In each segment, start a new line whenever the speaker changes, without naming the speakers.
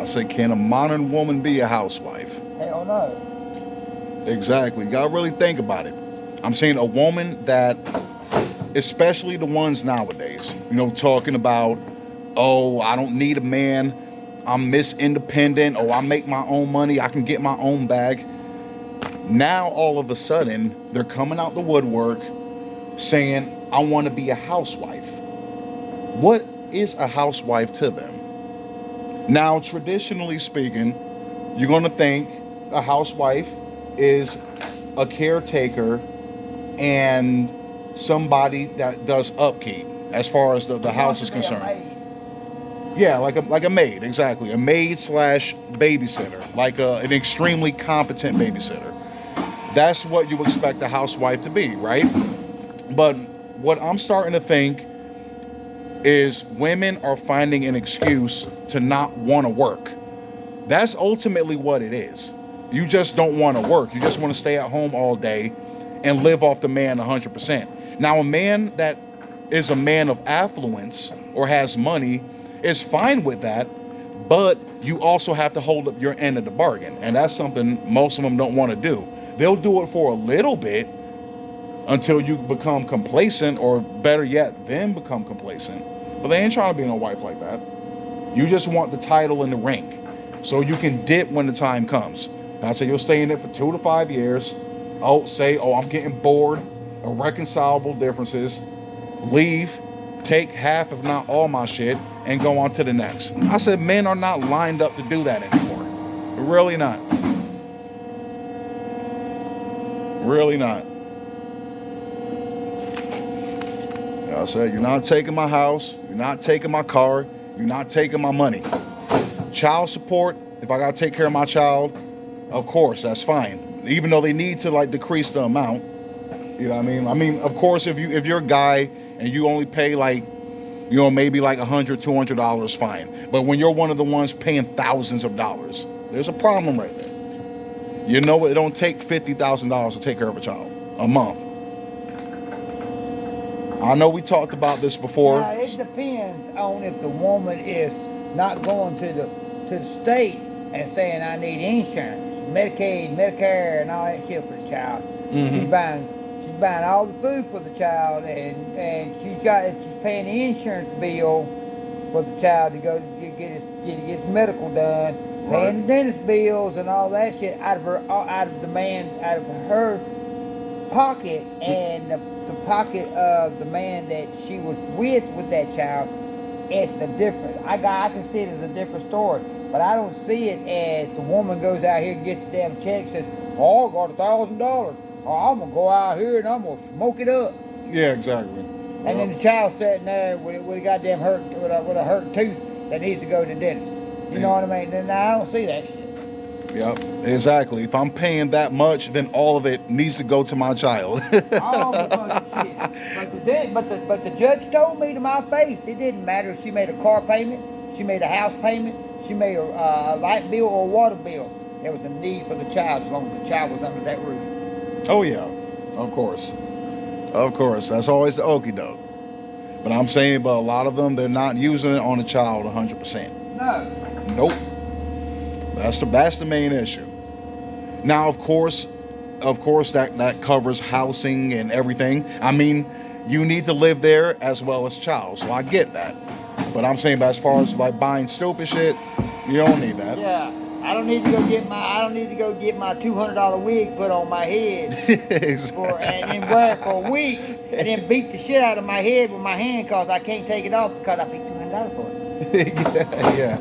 I said, can a modern woman be a housewife?
Hell no.
Exactly. You gotta really think about it. I'm saying a woman that, especially the ones nowadays, talking about, oh, I don't need a man. I'm Miss Independent. Oh, I make my own money. I can get my own bag. Now, all of a sudden, they're coming out the woodwork saying, I want to be a housewife. What is a housewife to them? Now, traditionally speaking, you're going to think a housewife is a caretaker and somebody that does upkeep as far as the house is concerned. Yeah, like a maid, exactly. A maid slash babysitter, like an extremely competent babysitter. That's what you expect a housewife to be, right? But what I'm starting to think is women are finding an excuse to not want to work. That's ultimately what it is. You just don't want to work. You just want to stay at home all day and live off the man 100%. Now, a man that is a man of affluence or has money is fine with that, but you also have to hold up your end of the bargain. And that's something most of them don't want to do. They'll do it for a little bit until you become complacent, or better yet, then become complacent. But they ain't trying to be no wife like that. You just want the title and the rank so you can dip when the time comes. And I say you'll stay in it for 2 to 5 years. I'm getting bored, irreconcilable differences, leave, take half if not all my shit, and go on to the next. I said men are not lined up to do that anymore. Really not. Really not. I said, you're not taking my house, you're not taking my car, you're not taking my money. Child support, if I gotta take care of my child, of course, that's fine. Even though they need to decrease the amount. You know what I mean? I mean, of course, if you're a guy and you only pay maybe $100, $200, fine. But when you're one of the ones paying thousands of dollars, there's a problem right there. You know what? It don't take $50,000 to take care of a child a month. I know we talked about this before.
Now, it depends on if the woman is not going to the state and saying I need insurance, Medicaid, Medicare, and all that shit for the child. Mm-hmm. She's buying all the food for the child, and she's paying the insurance bill for the child to go get his medical done, paying the dentist bills and all that shit out of her pocket, and the pocket of the man that she was with that child. It's a different. I can see it as a different story, but I don't see it as the woman goes out here and gets the damn check, says, "Oh, I got $1,000. Oh, I'm gonna go out here and I'm gonna smoke it up."
Yeah, exactly.
And then the child sitting there with a goddamn with a hurt tooth that needs to go to the dentist. You know what I mean? Then I don't see that shit.
Yep, exactly. If I'm paying that much, then all of it needs to go to my child.
All the fucking shit. But the judge told me to my face, it didn't matter if she made a car payment, she made a house payment, she made a light bill or a water bill. There was a need for the child as long as the child was under that roof.
Oh yeah, of course. Of course. That's always the okie doke. But I'm saying, but a lot of them, they're not using it on the child 100%.
No.
Nope. That's the main issue. Now, of course, that covers housing and everything. I mean, you need to live there as well as child, so I get that. But I'm saying, but as far as buying stupid shit, you don't need that.
Yeah, I don't need to go get my $200 wig put on my head,
exactly.
and then wear it for a week, and then beat the shit out of my head with my hand because I can't take it off because I paid $200 for it.
yeah.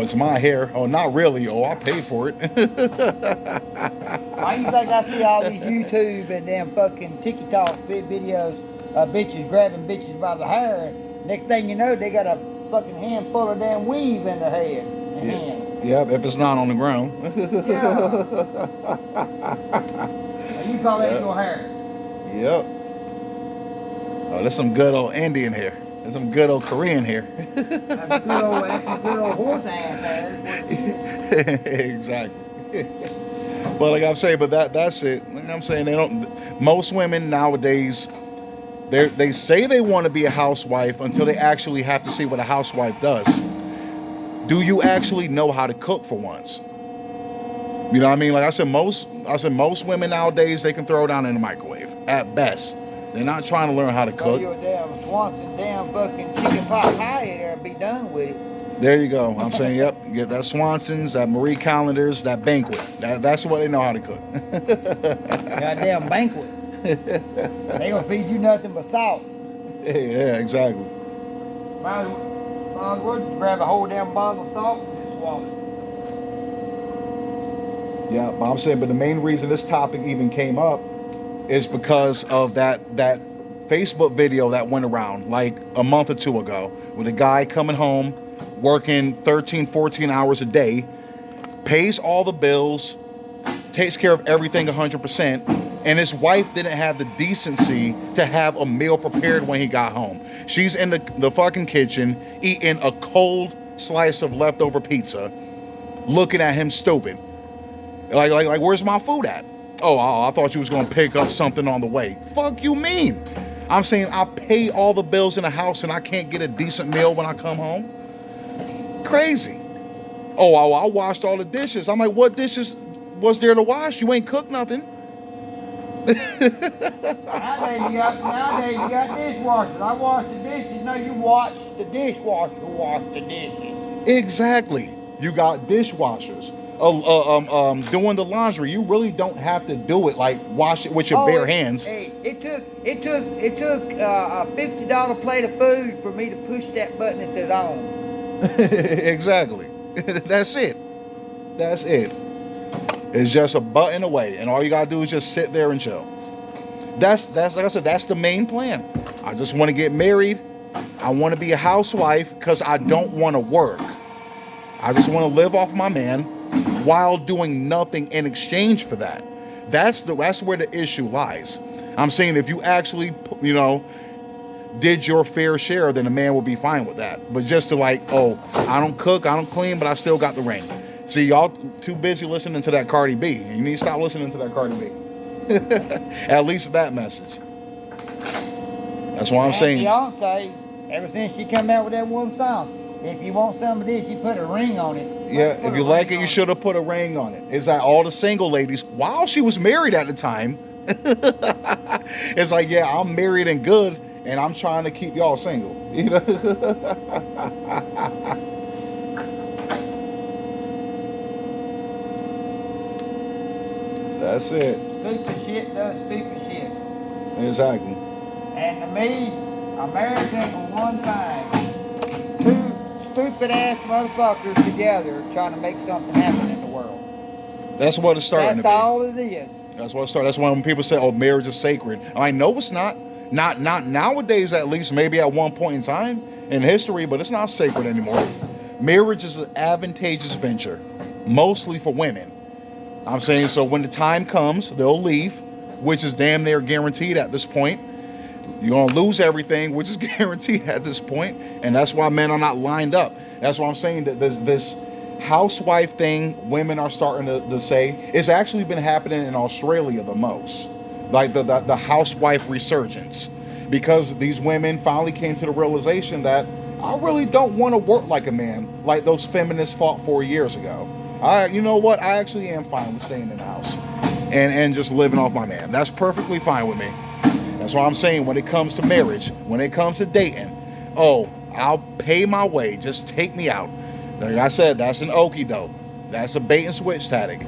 It's my hair. Oh, not really. Oh, I paid for it.
Why you think I see all these YouTube and damn fucking TikTok videos of bitches grabbing bitches by the hair? Next thing you know, they got a fucking handful of damn weave in their head and hand.
Yep, if it's not on the ground.
Yeah. Now you call that your hair?
Yep. Oh, there's some good old Indian hair. There's some good old Korean hair.
That's good old horse ass hair.
Exactly. But like I'm saying, that's it. Like I'm saying, most women nowadays, They say they want to be a housewife until they actually have to see what a housewife does. Do you actually know how to cook for once? You know what I mean? Like most women nowadays, they can throw it down in the microwave at best. They're not trying to learn how to
Throw
cook.
you a damn Swanson damn fucking chicken pot pie in there and be done with it.
There you go. I'm saying, yep, get that Swanson's, that Marie Callender's, that Banquet. That's what they know how to cook.
Goddamn banquet. They gonna feed you nothing but salt.
Yeah, exactly.
Might as well just grab a whole damn bottle of salt and just swallow it.
Yeah, but I'm saying, but the main reason this topic even came up is because of that Facebook video that went around like a month or two ago with a guy coming home, working 13, 14 hours a day, pays all the bills, takes care of everything 100%, and his wife didn't have the decency to have a meal prepared when he got home. She's in the fucking kitchen eating a cold slice of leftover pizza, looking at him stupid. Like, where's my food at? Oh, I thought you was gonna pick up something on the way. Fuck you mean? I'm saying I pay all the bills in the house and I can't get a decent meal when I come home? Crazy. Oh, I washed all the dishes. I'm like, what dishes was there to wash? You ain't cooked nothing.
Nowadays you got dishwashers. I wash the dishes. No, you watch the dishwasher wash the dishes.
Exactly. You got dishwashers. Doing the laundry. You really don't have to do it like wash it with your bare hands.
Hey, it took a $50 plate of food for me to push that button that says on.
Exactly. That's it. That's it. It's just a button away, and all you gotta do is just sit there and chill. That's like I said, that's the main plan. I just want to get married. I want to be a housewife because I don't want to work. I just want to live off my man while doing nothing in exchange for that. That's where the issue lies. I'm saying if you actually, did your fair share, then a man will be fine with that. But just to like, oh, I don't cook, I don't clean, but I still got the ring. See, y'all too busy listening to that Cardi B. You need to stop listening to that Cardi B. At least that message. That's what I'm saying.
Beyonce, ever since she came out with that one song, if you want some of this, you put a ring on it.
Yeah, if you like it, you should have put a ring on it. It's like all the single ladies, while she was married at the time, it's like, yeah, I'm married and good, and I'm trying to keep y'all single. You know? That's it.
Stupid shit does stupid shit.
Exactly.
And to me, Americans are one thing. Two stupid ass motherfuckers together trying to make something happen in the world.
That's what it's starting to be.
That's all it is.
That's what it started. That's why when people say, "Oh, marriage is sacred," I know it's not. Not nowadays, at least. Maybe at one point in time in history, but it's not sacred anymore. Marriage is an advantageous venture, mostly for women. I'm saying, so when the time comes, they'll leave, which is damn near guaranteed at this point. You're gonna lose everything, which is guaranteed at this point, and that's why men are not lined up. That's why I'm saying that this housewife thing women are starting to say, it's actually been happening in Australia the most, like the housewife resurgence, because these women finally came to the realization that I really don't want to work like a man, like those feminists fought 4 years ago. You know what? I actually am fine with staying in the house and just living off my man. That's perfectly fine with me. That's why I'm saying when it comes to marriage, when it comes to dating, oh, I'll pay my way. Just take me out. Like I said, that's an okie doke. That's a bait and switch tactic.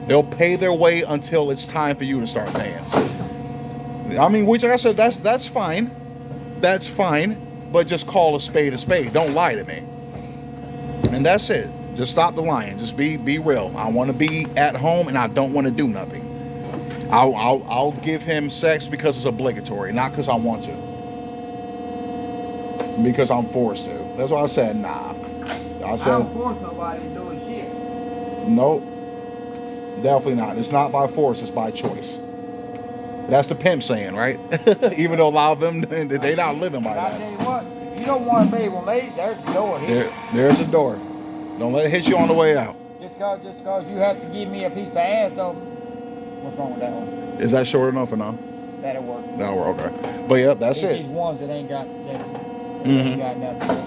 They'll pay their way until it's time for you to start paying. I mean, which like I said, that's fine. That's fine. But just call a spade a spade. Don't lie to me. And that's it. Just stop the lying. Just be real. I want to be at home and I don't want to do nothing. I'll give him sex because it's obligatory, not because I want to. Because I'm forced to. That's why I said nah. I
don't force nobody to do shit.
Nope. Definitely not. It's not by force, it's by choice. That's the pimp saying, right? Even though a lot of them, they not living by that.
I tell you what, if you don't want to be with me, there's a door here.
There's a door. Don't let it hit you on the way out.
Just cause you have to give me a piece of ass, though. What's wrong with that one?
Is that short enough or no?
That'll work.
That'll work. Okay. But yep, that's
It's
it.
these ones that ain't got
Mhm.
nothing.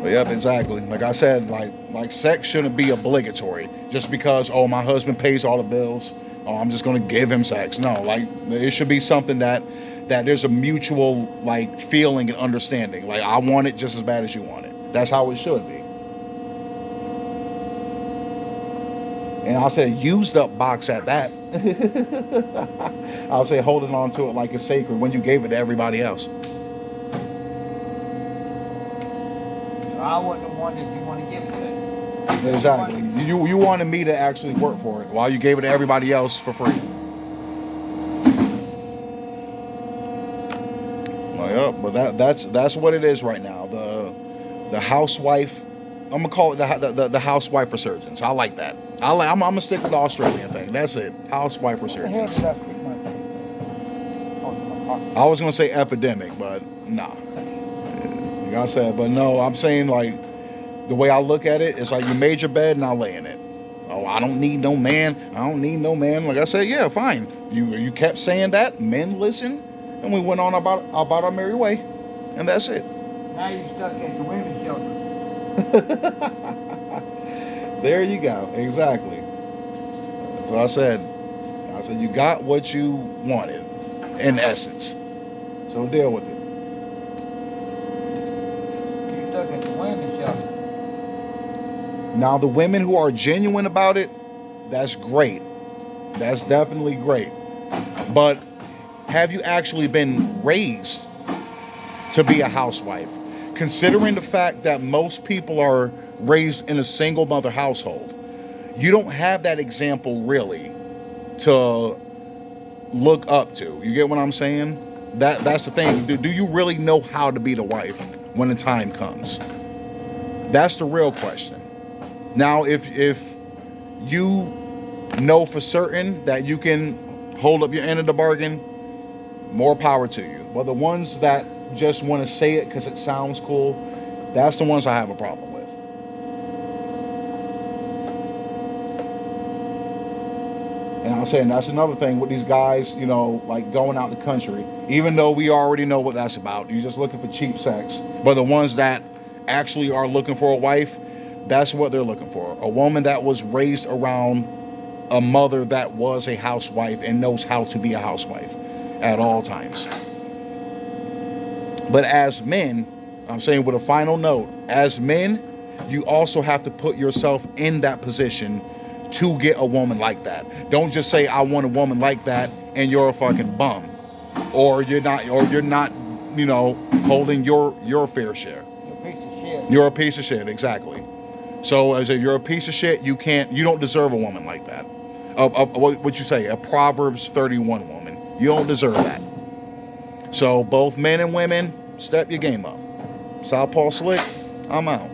But yep, exactly. Like I said, like sex shouldn't be obligatory just because my husband pays all the bills. Oh, I'm just gonna give him sex. No, like it should be something that there's a mutual like feeling and understanding. Like I want it just as bad as you want it. That's how it should be. And I'll say used up box at that. I'll say holding on to it like it's sacred when you gave it to everybody else.
I wasn't the one that you want to give it to.
Exactly. You wanted me to actually work for it while you gave it to everybody else for free. Well, yeah, but that's what it is right now. The housewife. I'm gonna call it the housewife resurgence. I like that. I'm gonna stick with the Australian thing. That's it. Housewife
What the hell
resurgence.
did I stick my pocket?
I was gonna say epidemic, but nah. Like I said, but no. I'm saying like the way I look at it is like you made your bed and I lay in it. Oh, I don't need no man. I don't need no man. Like I said, yeah, fine. You kept saying that. Men listen, and we went on about our merry way, and that's it.
Now you stuck at the women's shelter.
There you go. Exactly. So I said you got what you wanted, in essence. So deal with it.
You stuck at the women's shelter.
Now the women who are genuine about it, that's great. That's definitely great. But have you actually been raised to be a housewife? Considering the fact that most people are raised in a single mother household, you don't have that example really to look up to. You get what I'm saying? That's the thing. Do you really know how to be the wife when the time comes? That's the real question. Now, if you know for certain that you can hold up your end of the bargain, more power to you. But the ones that just want to say it because it sounds cool, that's the ones I have a problem with. And I'm saying that's another thing with these guys, like going out the country, even though we already know what that's about. You're just looking for cheap sex. But the ones that actually are looking for a wife, that's what they're looking for. A woman that was raised around a mother that was a housewife and knows how to be a housewife at all times. But as men, I'm saying with a final note, as men, you also have to put yourself in that position to get a woman like that. Don't just say I want a woman like that and you're a fucking bum, or you're not, holding your fair share.
You're a piece of shit.
You're a piece of shit, exactly. So as if you're a piece of shit, you don't deserve a woman like that. What you say, a Proverbs 31 woman. You don't deserve that. So both men and women, step your game up. Southpaw Slick, I'm out.